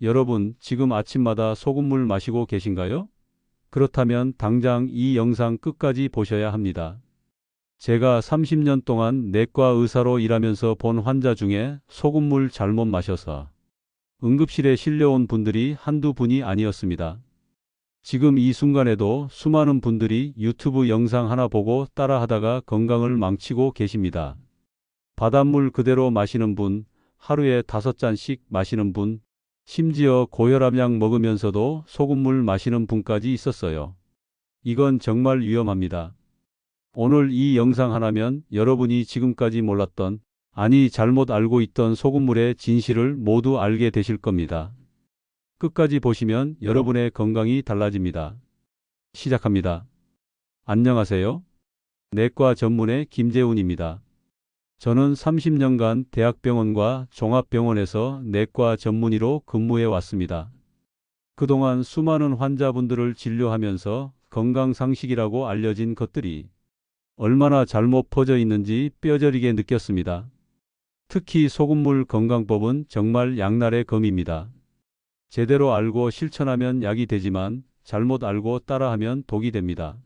여러분, 지금 아침마다 소금물 마시고 계신가요? 그렇다면 당장 이 영상 끝까지 보셔야 합니다. 제가 30년 동안 내과 의사로 일하면서 본 환자 중에 소금물 잘못 마셔서 응급실에 실려온 분들이 한두 분이 아니었습니다. 지금 이 순간에도 수많은 분들이 유튜브 영상 하나 보고 따라하다가 건강을 망치고 계십니다. 바닷물 그대로 마시는 분, 하루에 5잔씩 마시는 분, 심지어 고혈압약 먹으면서도 소금물 마시는 분까지 있었어요. 이건 정말 위험합니다. 오늘 이 영상 하나면 여러분이 지금까지 몰랐던, 아니 잘못 알고 있던 소금물의 진실을 모두 알게 되실 겁니다. 끝까지 보시면 여러분의 건강이 달라집니다. 시작합니다. 안녕하세요. 내과 전문의 김재훈입니다. 저는 30년간 대학병원과 종합병원에서 내과 전문의로 근무해 왔습니다. 그동안 수많은 환자분들을 진료하면서 건강상식이라고 알려진 것들이 얼마나 잘못 퍼져 있는지 뼈저리게 느꼈습니다. 특히 소금물 건강법은 정말 양날의 검입니다. 제대로 알고 실천하면 약이 되지만 잘못 알고 따라하면 독이 됩니다.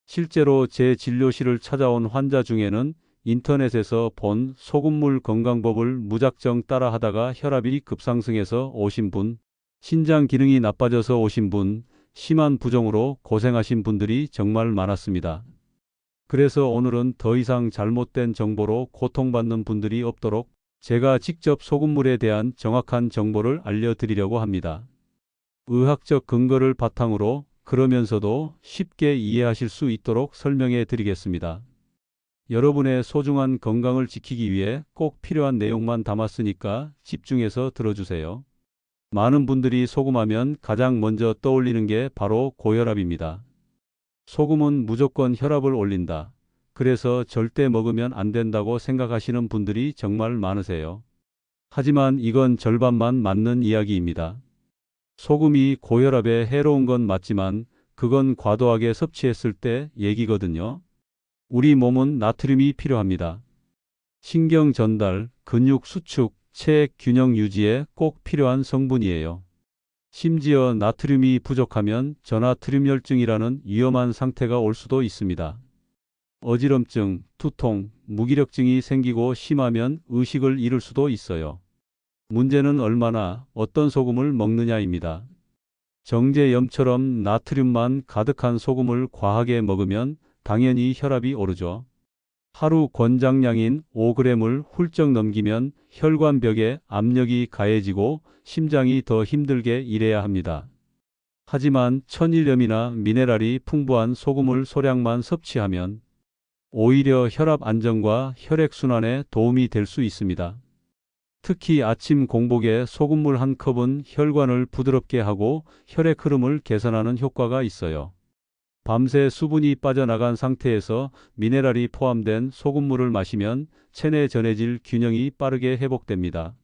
실제로 제 진료실을 찾아온 환자 중에는 인터넷에서 본 소금물 건강법을 무작정 따라하다가 혈압이 급상승해서 오신 분, 신장 기능이 나빠져서 오신 분, 심한 부종으로 고생하신 분들이 정말 많았습니다. 그래서 오늘은 더 이상 잘못된 정보로 고통받는 분들이 없도록 제가 직접 소금물에 대한 정확한 정보를 알려드리려고 합니다. 의학적 근거를 바탕으로 그러면서도 쉽게 이해하실 수 있도록 설명해 드리겠습니다. 여러분의 소중한 건강을 지키기 위해 꼭 필요한 내용만 담았으니까 집중해서 들어주세요. 많은 분들이 소금하면 가장 먼저 떠올리는 게 바로 고혈압입니다. 소금은 무조건 혈압을 올린다. 그래서 절대 먹으면 안 된다고 생각하시는 분들이 정말 많으세요. 하지만 이건 절반만 맞는 이야기입니다. 소금이 고혈압에 해로운 건 맞지만 그건 과도하게 섭취했을 때 얘기거든요. 우리 몸은 나트륨이 필요합니다. 신경 전달, 근육 수축, 체액 균형 유지에 꼭 필요한 성분이에요. 심지어 나트륨이 부족하면 저나트륨혈증이라는 위험한 상태가 올 수도 있습니다. 어지럼증, 두통, 무기력증이 생기고 심하면 의식을 잃을 수도 있어요. 문제는 얼마나 어떤 소금을 먹느냐입니다. 정제염처럼 나트륨만 가득한 소금을 과하게 먹으면 당연히 혈압이 오르죠. 하루 권장량인 5g을 훌쩍 넘기면 혈관벽에 압력이 가해지고 심장이 더 힘들게 일해야 합니다. 하지만 천일염이나 미네랄이 풍부한 소금을 소량만 섭취하면 오히려 혈압 안정과 혈액순환에 도움이 될 수 있습니다. 특히 아침 공복에 소금물 한 컵은 혈관을 부드럽게 하고 혈액 흐름을 개선하는 효과가 있어요. 밤새 수분이 빠져나간 상태에서 미네랄이 포함된 소금물을 마시면 체내 전해질 균형이 빠르게 회복됩니다.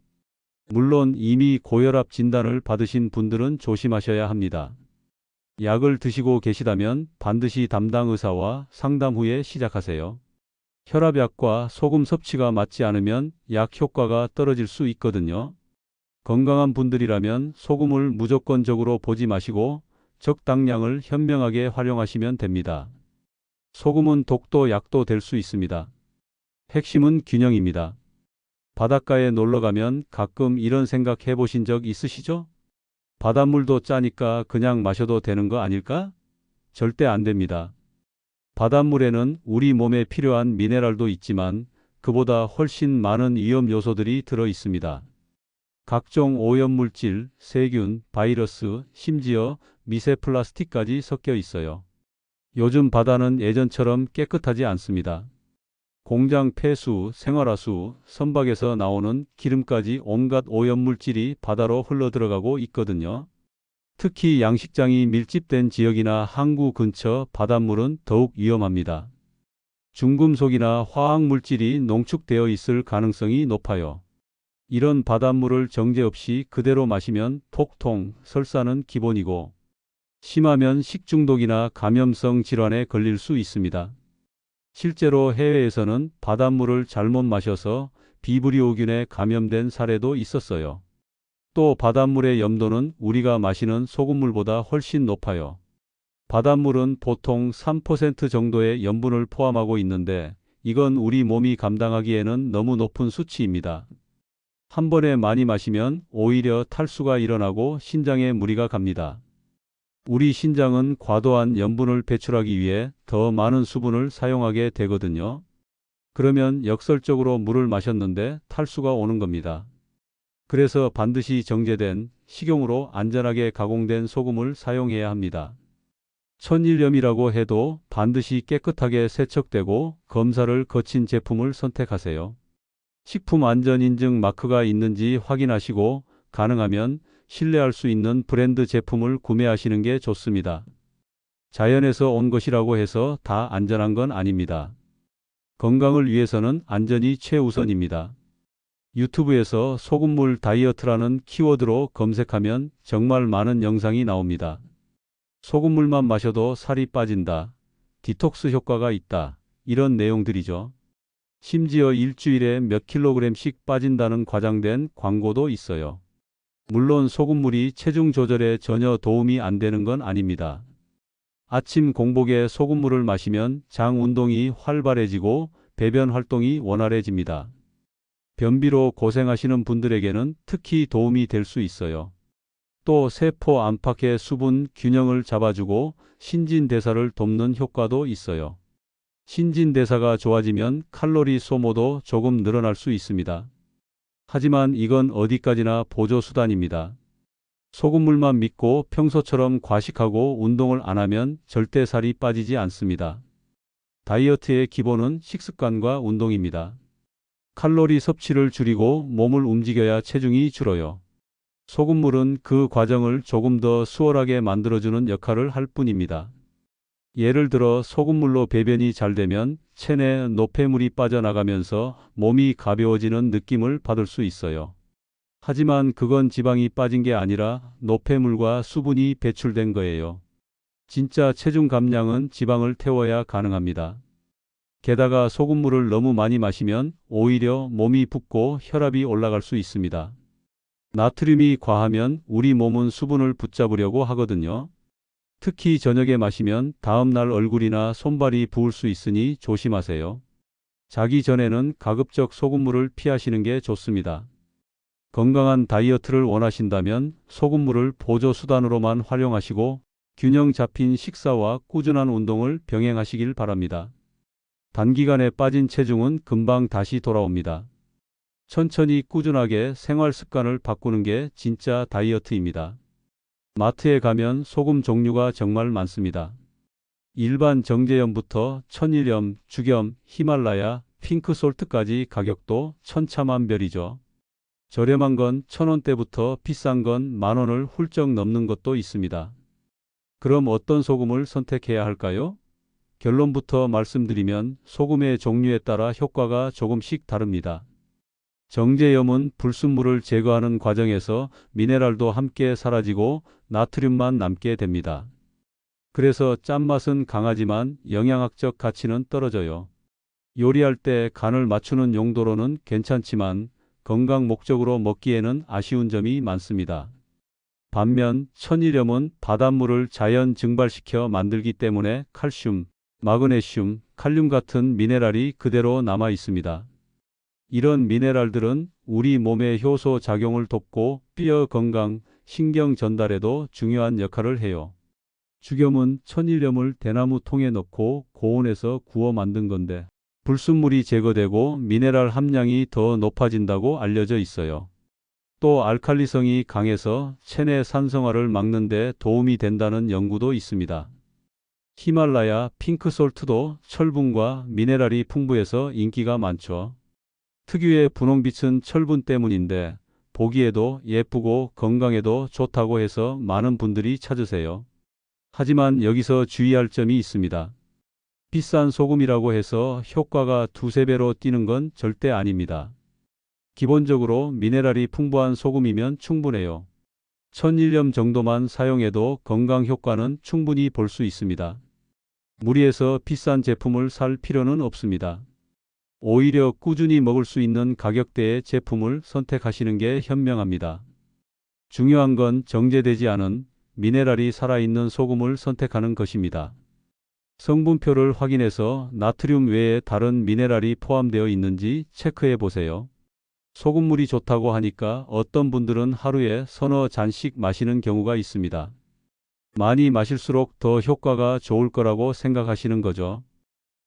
물론 이미 고혈압 진단을 받으신 분들은 조심하셔야 합니다. 약을 드시고 계시다면 반드시 담당 의사와 상담 후에 시작하세요. 혈압약과 소금 섭취가 맞지 않으면 약 효과가 떨어질 수 있거든요. 건강한 분들이라면 소금을 무조건적으로 보지 마시고 적당량을 현명하게 활용하시면 됩니다. 소금은 독도 약도 될 수 있습니다. 핵심은 균형입니다. 바닷가에 놀러 가면 가끔 이런 생각 해보신 적 있으시죠? 바닷물도 짜니까 그냥 마셔도 되는 거 아닐까? 절대 안 됩니다. 바닷물에는 우리 몸에 필요한 미네랄도 있지만 그보다 훨씬 많은 위험 요소들이 들어 있습니다. 각종 오염물질, 세균, 바이러스, 심지어 미세 플라스틱까지 섞여 있어요. 요즘 바다는 예전처럼 깨끗하지 않습니다. 공장 폐수, 생활하수, 선박에서 나오는 기름까지 온갖 오염물질이 바다로 흘러들어가고 있거든요. 특히 양식장이 밀집된 지역이나 항구 근처 바닷물은 더욱 위험합니다. 중금속이나 화학물질이 농축되어 있을 가능성이 높아요. 이런 바닷물을 정제 없이 그대로 마시면 톡통, 설사는 기본이고 심하면 식중독이나 감염성 질환에 걸릴 수 있습니다. 실제로 해외에서는 바닷물을 잘못 마셔서 비브리오균에 감염된 사례도 있었어요. 또 바닷물의 염도는 우리가 마시는 소금물보다 훨씬 높아요. 바닷물은 보통 3% 정도의 염분을 포함하고 있는데 이건 우리 몸이 감당하기에는 너무 높은 수치입니다. 한 번에 많이 마시면 오히려 탈수가 일어나고 신장에 무리가 갑니다. 우리 신장은 과도한 염분을 배출하기 위해 더 많은 수분을 사용하게 되거든요. 그러면 역설적으로 물을 마셨는데 탈수가 오는 겁니다. 그래서 반드시 정제된 식용으로 안전하게 가공된 소금을 사용해야 합니다. 천일염이라고 해도 반드시 깨끗하게 세척되고 검사를 거친 제품을 선택하세요. 식품안전인증 마크가 있는지 확인하시고 가능하면 신뢰할 수 있는 브랜드 제품을 구매하시는 게 좋습니다. 자연에서 온 것이라고 해서 다 안전한 건 아닙니다. 건강을 위해서는 안전이 최우선입니다. 유튜브에서 소금물 다이어트라는 키워드로 검색하면 정말 많은 영상이 나옵니다. 소금물만 마셔도 살이 빠진다, 디톡스 효과가 있다, 이런 내용들이죠. 심지어 일주일에 몇 킬로그램씩 빠진다는 과장된 광고도 있어요. 물론 소금물이 체중 조절에 전혀 도움이 안 되는 건 아닙니다. 아침 공복에 소금물을 마시면 장 운동이 활발해지고 배변 활동이 원활해집니다. 변비로 고생하시는 분들에게는 특히 도움이 될 수 있어요. 또 세포 안팎의 수분 균형을 잡아주고 신진대사를 돕는 효과도 있어요. 신진대사가 좋아지면 칼로리 소모도 조금 늘어날 수 있습니다. 하지만 이건 어디까지나 보조수단입니다. 소금물만 믿고 평소처럼 과식하고 운동을 안 하면 절대 살이 빠지지 않습니다. 다이어트의 기본은 식습관과 운동입니다. 칼로리 섭취를 줄이고 몸을 움직여야 체중이 줄어요. 소금물은 그 과정을 조금 더 수월하게 만들어주는 역할을 할 뿐입니다. 예를 들어 소금물로 배변이 잘 되면 체내 노폐물이 빠져나가면서 몸이 가벼워지는 느낌을 받을 수 있어요. 하지만 그건 지방이 빠진 게 아니라 노폐물과 수분이 배출된 거예요. 진짜 체중 감량은 지방을 태워야 가능합니다. 게다가 소금물을 너무 많이 마시면 오히려 몸이 붓고 혈압이 올라갈 수 있습니다. 나트륨이 과하면 우리 몸은 수분을 붙잡으려고 하거든요. 특히 저녁에 마시면 다음날 얼굴이나 손발이 부을 수 있으니 조심하세요. 자기 전에는 가급적 소금물을 피하시는 게 좋습니다. 건강한 다이어트를 원하신다면 소금물을 보조 수단으로만 활용하시고 균형 잡힌 식사와 꾸준한 운동을 병행하시길 바랍니다. 단기간에 빠진 체중은 금방 다시 돌아옵니다. 천천히 꾸준하게 생활 습관을 바꾸는 게 진짜 다이어트입니다. 마트에 가면 소금 종류가 정말 많습니다. 일반 정제염부터 천일염, 죽염, 히말라야, 핑크솔트까지 가격도 천차만별이죠. 저렴한 건 1,000원대부터 비싼 건 10,000원을 훌쩍 넘는 것도 있습니다. 그럼 어떤 소금을 선택해야 할까요? 결론부터 말씀드리면 소금의 종류에 따라 효과가 조금씩 다릅니다. 정제염은 불순물을 제거하는 과정에서 미네랄도 함께 사라지고 나트륨만 남게 됩니다. 그래서 짠맛은 강하지만 영양학적 가치는 떨어져요. 요리할 때 간을 맞추는 용도로는 괜찮지만 건강 목적으로 먹기에는 아쉬운 점이 많습니다. 반면 천일염은 바닷물을 자연 증발시켜 만들기 때문에 칼슘, 마그네슘, 칼륨 같은 미네랄이 그대로 남아 있습니다. 이런 미네랄들은 우리 몸의 효소 작용을 돕고 뼈 건강, 신경 전달에도 중요한 역할을 해요. 죽염은 천일염을 대나무 통에 넣고 고온에서 구워 만든 건데 불순물이 제거되고 미네랄 함량이 더 높아진다고 알려져 있어요. 또 알칼리성이 강해서 체내 산성화를 막는 데 도움이 된다는 연구도 있습니다. 히말라야 핑크솔트도 철분과 미네랄이 풍부해서 인기가 많죠. 특유의 분홍빛은 철분 때문인데 보기에도 예쁘고 건강에도 좋다고 해서 많은 분들이 찾으세요. 하지만 여기서 주의할 점이 있습니다. 비싼 소금이라고 해서 효과가 두세 배로 뛰는 건 절대 아닙니다. 기본적으로 미네랄이 풍부한 소금이면 충분해요. 천일염 정도만 사용해도 건강 효과는 충분히 볼 수 있습니다. 무리해서 비싼 제품을 살 필요는 없습니다. 오히려 꾸준히 먹을 수 있는 가격대의 제품을 선택하시는 게 현명합니다. 중요한 건 정제되지 않은 미네랄이 살아있는 소금을 선택하는 것입니다. 성분표를 확인해서 나트륨 외에 다른 미네랄이 포함되어 있는지 체크해 보세요. 소금물이 좋다고 하니까 어떤 분들은 하루에 서너 잔씩 마시는 경우가 있습니다. 많이 마실수록 더 효과가 좋을 거라고 생각하시는 거죠.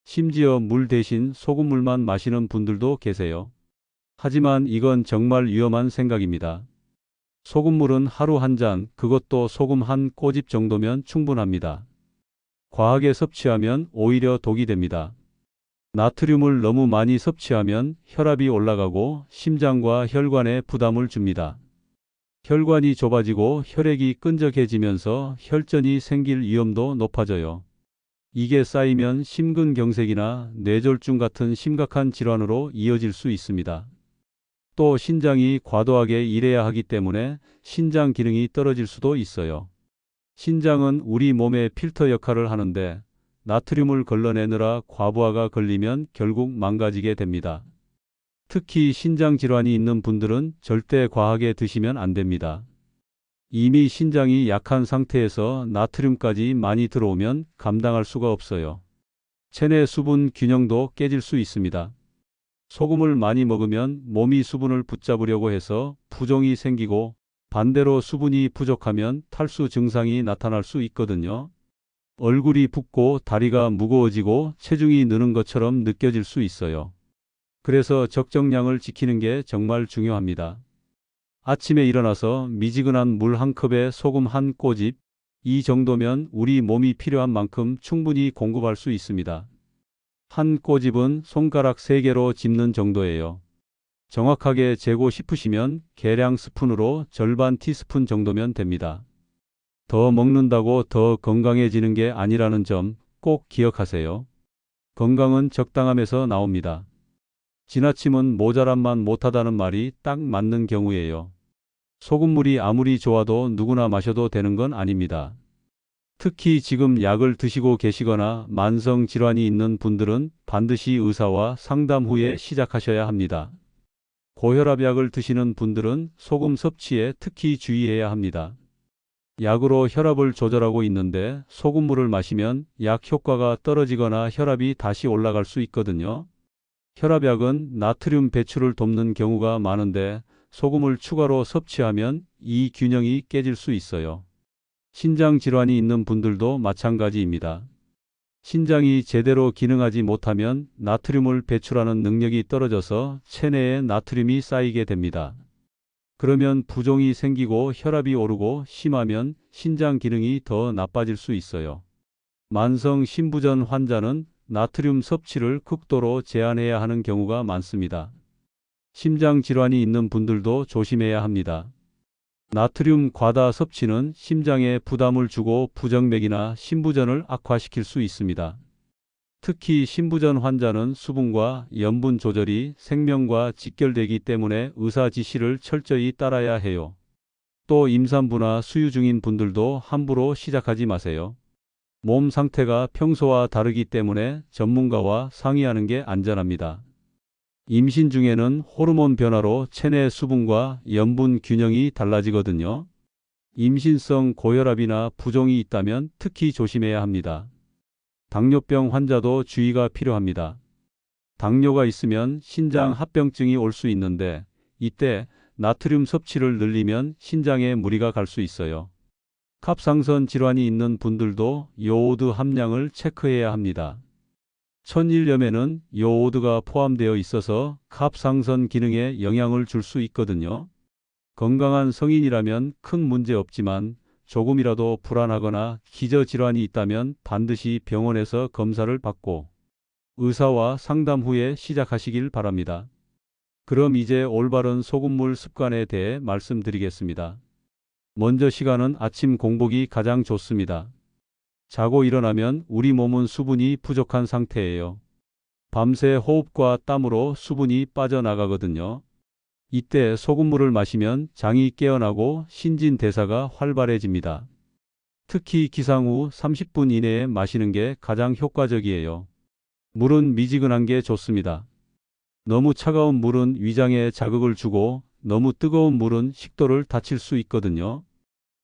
심지어 물 대신 소금물만 마시는 분들도 계세요. 하지만 이건 정말 위험한 생각입니다. 소금물은 하루 한 잔, 그것도 소금 한 꼬집 정도면 충분합니다. 과하게 섭취하면 오히려 독이 됩니다. 나트륨을 너무 많이 섭취하면 혈압이 올라가고 심장과 혈관에 부담을 줍니다. 혈관이 좁아지고 혈액이 끈적해지면서 혈전이 생길 위험도 높아져요. 이게 쌓이면 심근경색이나 뇌졸중 같은 심각한 질환으로 이어질 수 있습니다. 또 신장이 과도하게 일해야 하기 때문에 신장 기능이 떨어질 수도 있어요. 신장은 우리 몸의 필터 역할을 하는데 나트륨을 걸러내느라 과부하가 걸리면 결국 망가지게 됩니다. 특히 신장 질환이 있는 분들은 절대 과하게 드시면 안 됩니다. 이미 신장이 약한 상태에서 나트륨까지 많이 들어오면 감당할 수가 없어요. 체내 수분 균형도 깨질 수 있습니다. 소금을 많이 먹으면 몸이 수분을 붙잡으려고 해서 부종이 생기고 반대로 수분이 부족하면 탈수 증상이 나타날 수 있거든요. 얼굴이 붓고 다리가 무거워지고 체중이 느는 것처럼 느껴질 수 있어요. 그래서 적정량을 지키는 게 정말 중요합니다. 아침에 일어나서 미지근한 물 한 컵에 소금 한 꼬집, 이 정도면 우리 몸이 필요한 만큼 충분히 공급할 수 있습니다. 한 꼬집은 손가락 3개로 짚는 정도예요. 정확하게 재고 싶으시면 계량 스푼으로 절반 티스푼 정도면 됩니다. 더 먹는다고 더 건강해지는 게 아니라는 점 꼭 기억하세요. 건강은 적당함에서 나옵니다. 지나침은 모자람만 못하다는 말이 딱 맞는 경우예요. 소금물이 아무리 좋아도 누구나 마셔도 되는 건 아닙니다. 특히 지금 약을 드시고 계시거나 만성 질환이 있는 분들은 반드시 의사와 상담 후에 시작하셔야 합니다. 고혈압약을 드시는 분들은 소금 섭취에 특히 주의해야 합니다. 약으로 혈압을 조절하고 있는데 소금물을 마시면 약 효과가 떨어지거나 혈압이 다시 올라갈 수 있거든요. 혈압약은 나트륨 배출을 돕는 경우가 많은데 소금을 추가로 섭취하면 이 균형이 깨질 수 있어요. 신장 질환이 있는 분들도 마찬가지입니다. 신장이 제대로 기능하지 못하면 나트륨을 배출하는 능력이 떨어져서 체내에 나트륨이 쌓이게 됩니다. 그러면 부종이 생기고 혈압이 오르고 심하면 신장 기능이 더 나빠질 수 있어요. 만성 심부전 환자는 나트륨 섭취를 극도로 제한해야 하는 경우가 많습니다. 심장 질환이 있는 분들도 조심해야 합니다. 나트륨 과다 섭취는 심장에 부담을 주고 부정맥이나 심부전을 악화시킬 수 있습니다. 특히 심부전 환자는 수분과 염분 조절이 생명과 직결되기 때문에 의사 지시를 철저히 따라야 해요. 또 임산부나 수유 중인 분들도 함부로 시작하지 마세요. 몸 상태가 평소와 다르기 때문에 전문가와 상의하는 게 안전합니다. 임신 중에는 호르몬 변화로 체내 수분과 염분 균형이 달라지거든요. 임신성 고혈압이나 부종이 있다면 특히 조심해야 합니다. 당뇨병 환자도 주의가 필요합니다. 당뇨가 있으면 신장 합병증이 올 수 있는데 이때 나트륨 섭취를 늘리면 신장에 무리가 갈 수 있어요. 갑상선 질환이 있는 분들도 요오드 함량을 체크해야 합니다. 천일염에는 요오드가 포함되어 있어서 갑상선 기능에 영향을 줄 수 있거든요. 건강한 성인이라면 큰 문제 없지만 조금이라도 불안하거나 기저질환이 있다면 반드시 병원에서 검사를 받고 의사와 상담 후에 시작하시길 바랍니다. 그럼 이제 올바른 소금물 습관에 대해 말씀드리겠습니다. 먼저 시간은 아침 공복이 가장 좋습니다. 자고 일어나면 우리 몸은 수분이 부족한 상태예요. 밤새 호흡과 땀으로 수분이 빠져나가거든요. 이때 소금물을 마시면 장이 깨어나고 신진대사가 활발해집니다. 특히 기상 후 30분 이내에 마시는 게 가장 효과적이에요. 물은 미지근한 게 좋습니다. 너무 차가운 물은 위장에 자극을 주고 너무 뜨거운 물은 식도를 다칠 수 있거든요.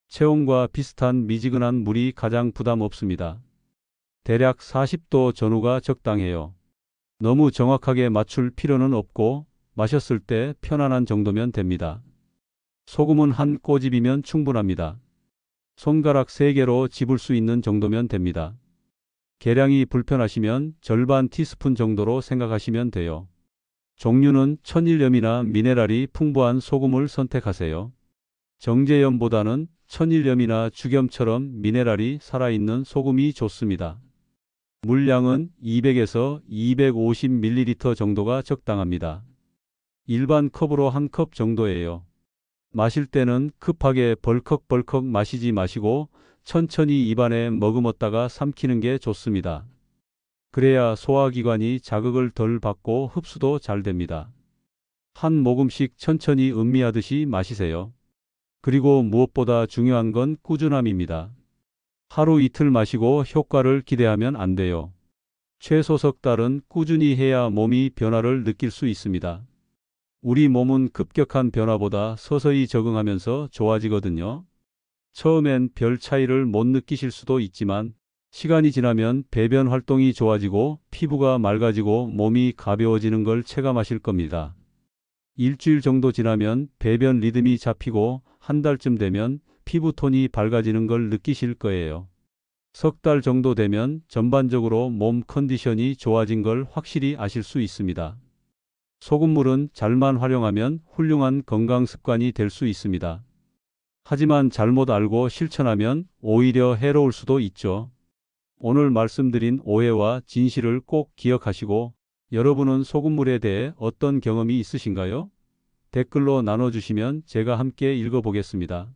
체온과 비슷한 미지근한 물이 가장 부담 없습니다. 대략 40도 전후가 적당해요. 너무 정확하게 맞출 필요는 없고 마셨을 때 편안한 정도면 됩니다. 소금은 한 꼬집이면 충분합니다. 손가락 3개로 집을 수 있는 정도면 됩니다. 계량이 불편하시면 절반 티스푼 정도로 생각하시면 돼요. 종류는 천일염이나 미네랄이 풍부한 소금을 선택하세요. 정제염보다는 천일염이나 죽염처럼 미네랄이 살아있는 소금이 좋습니다. 물량은 200에서 250ml 정도가 적당합니다. 일반 컵으로 한 컵 정도예요. 마실 때는 급하게 벌컥벌컥 마시지 마시고 천천히 입안에 머금었다가 삼키는 게 좋습니다. 그래야 소화기관이 자극을 덜 받고 흡수도 잘 됩니다. 한 모금씩 천천히 음미하듯이 마시세요. 그리고 무엇보다 중요한 건 꾸준함입니다. 하루 이틀 마시고 효과를 기대하면 안 돼요. 최소 석 달은 꾸준히 해야 몸이 변화를 느낄 수 있습니다. 우리 몸은 급격한 변화보다 서서히 적응하면서 좋아지거든요. 처음엔 별 차이를 못 느끼실 수도 있지만 시간이 지나면 배변 활동이 좋아지고 피부가 맑아지고 몸이 가벼워지는 걸 체감하실 겁니다. 일주일 정도 지나면 배변 리듬이 잡히고 한 달쯤 되면 피부톤이 밝아지는 걸 느끼실 거예요. 석 달 정도 되면 전반적으로 몸 컨디션이 좋아진 걸 확실히 아실 수 있습니다. 소금물은 잘만 활용하면 훌륭한 건강 습관이 될 수 있습니다. 하지만 잘못 알고 실천하면 오히려 해로울 수도 있죠. 오늘 말씀드린 오해와 진실을 꼭 기억하시고 여러분은 소금물에 대해 어떤 경험이 있으신가요? 댓글로 나눠주시면 제가 함께 읽어보겠습니다.